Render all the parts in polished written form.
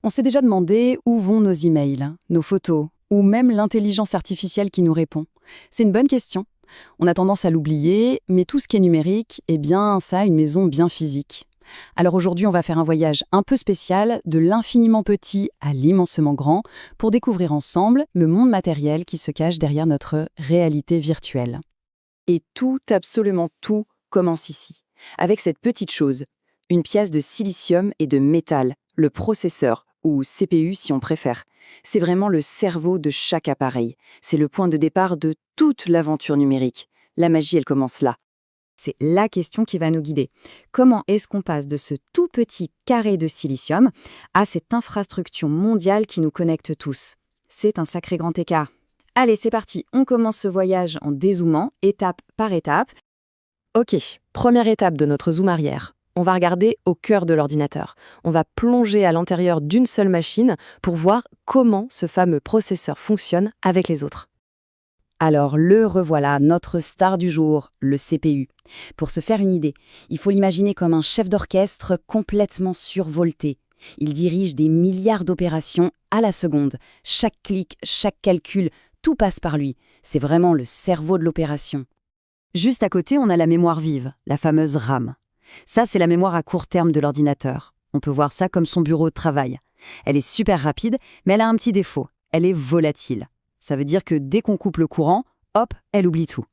On s'est déjà demandé où vont nos emails, nos photos, ou même l'intelligence artificielle qui nous répond. C'est une bonne question. On a tendance à l'oublier, mais tout ce qui est numérique, eh bien, ça a une maison bien physique. Alors aujourd'hui, on va faire un voyage un peu spécial, de l'infiniment petit à l'immensement grand, pour découvrir ensemble le monde matériel qui se cache derrière notre réalité virtuelle. Et tout, absolument tout, commence ici, avec cette petite chose, une pièce de silicium et de métal, le processeur, ou CPU si on préfère. C'est vraiment le cerveau de chaque appareil. C'est le point de départ de toute l'aventure numérique. La magie, elle commence là. C'est la question qui va nous guider. Comment est-ce qu'on passe de ce tout petit carré de silicium à cette infrastructure mondiale qui nous connecte tous? C'est un sacré grand écart. Allez, c'est parti, on commence ce voyage en dézoomant, étape par étape. Ok, première étape de notre zoom arrière. On va regarder au cœur de l'ordinateur. On va plonger à l'intérieur d'une seule machine pour voir comment ce fameux processeur fonctionne avec les autres. Alors le revoilà, notre star du jour, le CPU. Pour se faire une idée, il faut l'imaginer comme un chef d'orchestre complètement survolté. Il dirige des milliards d'opérations à la seconde. Chaque clic, chaque calcul, tout passe par lui. C'est vraiment le cerveau de l'opération. Juste à côté, on a la mémoire vive, la fameuse RAM. Ça, c'est la mémoire à court terme de l'ordinateur. On peut voir ça comme son bureau de travail. Elle est super rapide, mais elle a un petit défaut. Elle est volatile. Ça veut dire que dès qu'on coupe le courant, hop, elle oublie tout.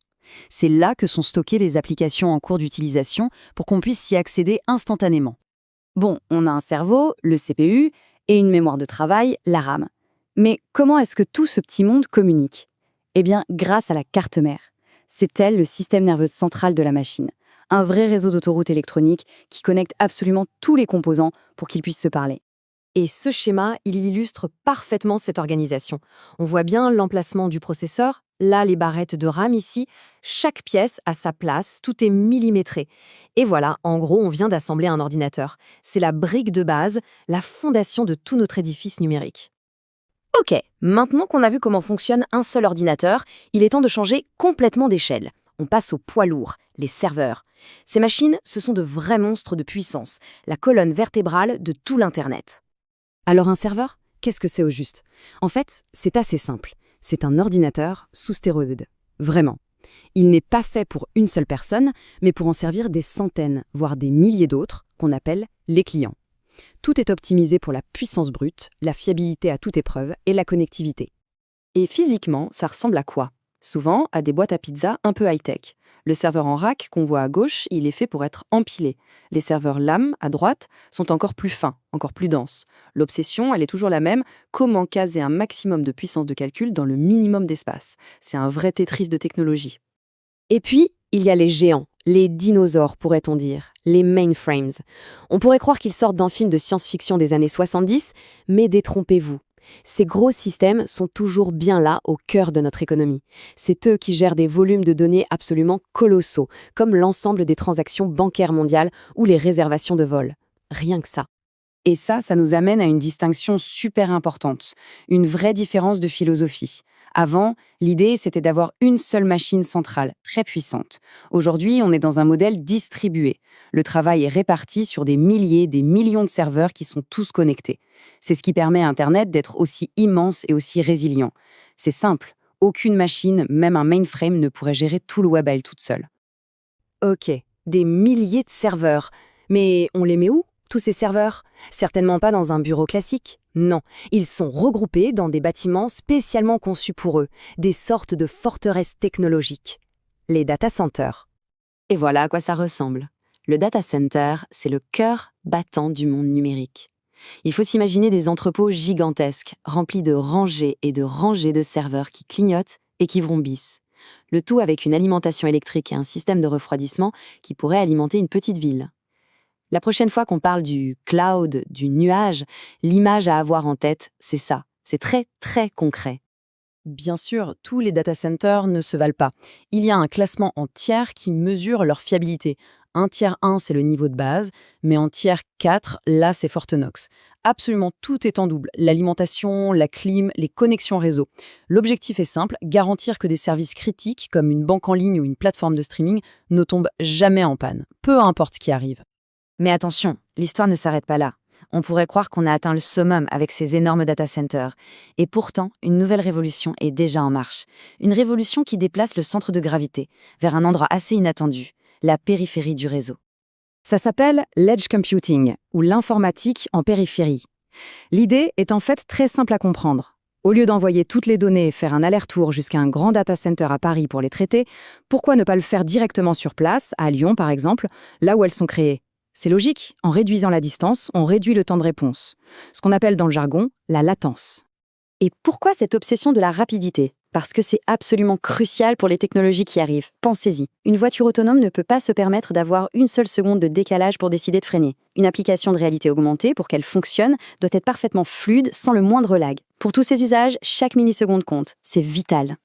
C'est là que sont stockées les applications en cours d'utilisation pour qu'on puisse s'y accéder instantanément. Bon, on a un cerveau, le CPU, et une mémoire de travail, la RAM. Mais comment est-ce que tout ce petit monde communique? Eh bien, grâce à la carte mère. C'est elle le système nerveux central de la machine. Un vrai réseau d'autoroutes électroniques qui connecte absolument tous les composants pour qu'ils puissent se parler. Et ce schéma, il illustre parfaitement cette organisation. On voit bien l'emplacement du processeur, là les barrettes de RAM ici, chaque pièce a sa place, tout est millimétré. Et voilà, en gros, on vient d'assembler un ordinateur. C'est la brique de base, la fondation de tout notre édifice numérique. Ok, maintenant qu'on a vu comment fonctionne un seul ordinateur, il est temps de changer complètement d'échelle. On passe au poids lourd, les serveurs. Ces machines, ce sont de vrais monstres de puissance, la colonne vertébrale de tout l'Internet. Alors un serveur, qu'est-ce que c'est au juste? En fait, c'est assez simple. C'est un ordinateur sous stéroïdes. Vraiment. Il n'est pas fait pour une seule personne, mais pour en servir des centaines, voire des milliers d'autres, qu'on appelle les clients. Tout est optimisé pour la puissance brute, la fiabilité à toute épreuve et la connectivité. Et physiquement, ça ressemble à quoi? Souvent à des boîtes à pizza un peu high-tech. Le serveur en rack qu'on voit à gauche, il est fait pour être empilé. Les serveurs LAM, à droite, sont encore plus fins, encore plus denses. L'obsession, elle est toujours la même, comment caser un maximum de puissance de calcul dans le minimum d'espace. C'est un vrai Tetris de technologie. Et puis, il y a les géants, les dinosaures pourrait-on dire, les mainframes. On pourrait croire qu'ils sortent d'un film de science-fiction des années 70, mais détrompez-vous. Ces gros systèmes sont toujours bien là au cœur de notre économie. C'est eux qui gèrent des volumes de données absolument colossaux, comme l'ensemble des transactions bancaires mondiales ou les réservations de vol. Rien que ça. Et ça nous amène à une distinction super importante, une vraie différence de philosophie. Avant, l'idée, c'était d'avoir une seule machine centrale, très puissante. Aujourd'hui, on est dans un modèle distribué. Le travail est réparti sur des milliers, des millions de serveurs qui sont tous connectés. C'est ce qui permet à Internet d'être aussi immense et aussi résilient. C'est simple, aucune machine, même un mainframe, ne pourrait gérer tout le web à elle toute seule. Ok, des milliers de serveurs. Mais on les met où, tous ces serveurs? Certainement pas dans un bureau classique. Non, ils sont regroupés dans des bâtiments spécialement conçus pour eux, des sortes de forteresses technologiques. Les data centers. Et voilà à quoi ça ressemble. Le data center, c'est le cœur battant du monde numérique. Il faut s'imaginer des entrepôts gigantesques, remplis de rangées et de rangées de serveurs qui clignotent et qui vrombissent. Le tout avec une alimentation électrique et un système de refroidissement qui pourrait alimenter une petite ville. La prochaine fois qu'on parle du cloud, du nuage, l'image à avoir en tête, c'est ça. C'est très, très concret. Bien sûr, tous les data centers ne se valent pas. Il y a un classement en tiers qui mesure leur fiabilité. Un tiers 1, c'est le niveau de base, mais en tiers 4, là, c'est Fortenox. Absolument tout est en double. L'alimentation, la clim, les connexions réseau. L'objectif est simple, garantir que des services critiques, comme une banque en ligne ou une plateforme de streaming, ne tombent jamais en panne, peu importe ce qui arrive. Mais attention, l'histoire ne s'arrête pas là. On pourrait croire qu'on a atteint le summum avec ces énormes data centers. Et pourtant, une nouvelle révolution est déjà en marche. Une révolution qui déplace le centre de gravité vers un endroit assez inattendu, la périphérie du réseau. Ça s'appelle l'edge computing, ou l'informatique en périphérie. L'idée est en fait très simple à comprendre. Au lieu d'envoyer toutes les données et faire un aller-retour jusqu'à un grand data center à Paris pour les traiter, pourquoi ne pas le faire directement sur place, à Lyon par exemple, là où elles sont créées? C'est logique, en réduisant la distance, on réduit le temps de réponse. Ce qu'on appelle dans le jargon la latence. Et pourquoi cette obsession de la rapidité? Parce que c'est absolument crucial pour les technologies qui arrivent. Pensez-y. Une voiture autonome ne peut pas se permettre d'avoir une seule seconde de décalage pour décider de freiner. Une application de réalité augmentée, pour qu'elle fonctionne, doit être parfaitement fluide, sans le moindre lag. Pour tous ces usages, chaque milliseconde compte. C'est vital.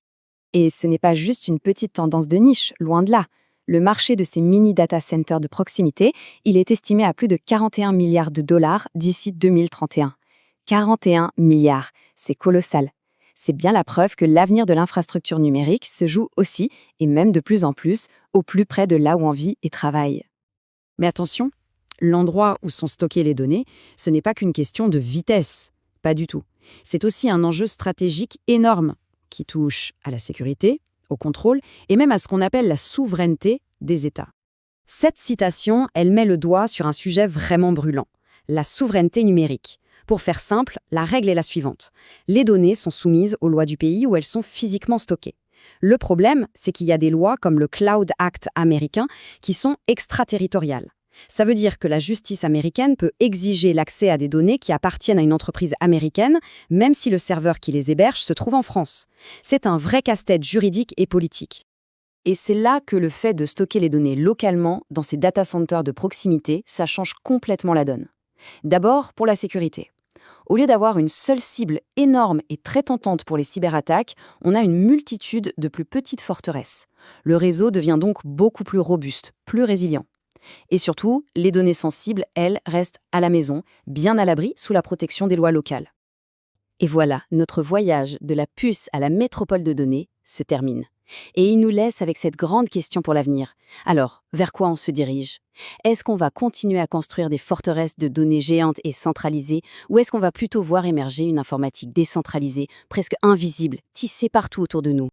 Et ce n'est pas juste une petite tendance de niche, loin de là. Le marché de ces mini data centers de proximité, il est estimé à plus de 41 milliards de dollars d'ici 2031. 41 milliards, c'est colossal. C'est bien la preuve que l'avenir de l'infrastructure numérique se joue aussi, et même de plus en plus, au plus près de là où on vit et travaille. Mais attention, l'endroit où sont stockées les données, ce n'est pas qu'une question de vitesse, pas du tout. C'est aussi un enjeu stratégique énorme qui touche à la sécurité, au contrôle et même à ce qu'on appelle la souveraineté des États. Cette citation, elle met le doigt sur un sujet vraiment brûlant, la souveraineté numérique. Pour faire simple, la règle est la suivante. Les données sont soumises aux lois du pays où elles sont physiquement stockées. Le problème, c'est qu'il y a des lois comme le Cloud Act américain qui sont extraterritoriales. Ça veut dire que la justice américaine peut exiger l'accès à des données qui appartiennent à une entreprise américaine, même si le serveur qui les héberge se trouve en France. C'est un vrai casse-tête juridique et politique. Et c'est là que le fait de stocker les données localement dans ces data centers de proximité, ça change complètement la donne. D'abord, pour la sécurité. Au lieu d'avoir une seule cible énorme et très tentante pour les cyberattaques, on a une multitude de plus petites forteresses. Le réseau devient donc beaucoup plus robuste, plus résilient. Et surtout, les données sensibles, elles, restent à la maison, bien à l'abri sous la protection des lois locales. Et voilà, notre voyage de la puce à la métropole de données se termine. Et il nous laisse avec cette grande question pour l'avenir. Alors, vers quoi on se dirige? Est-ce qu'on va continuer à construire des forteresses de données géantes et centralisées, ou est-ce qu'on va plutôt voir émerger une informatique décentralisée, presque invisible, tissée partout autour de nous?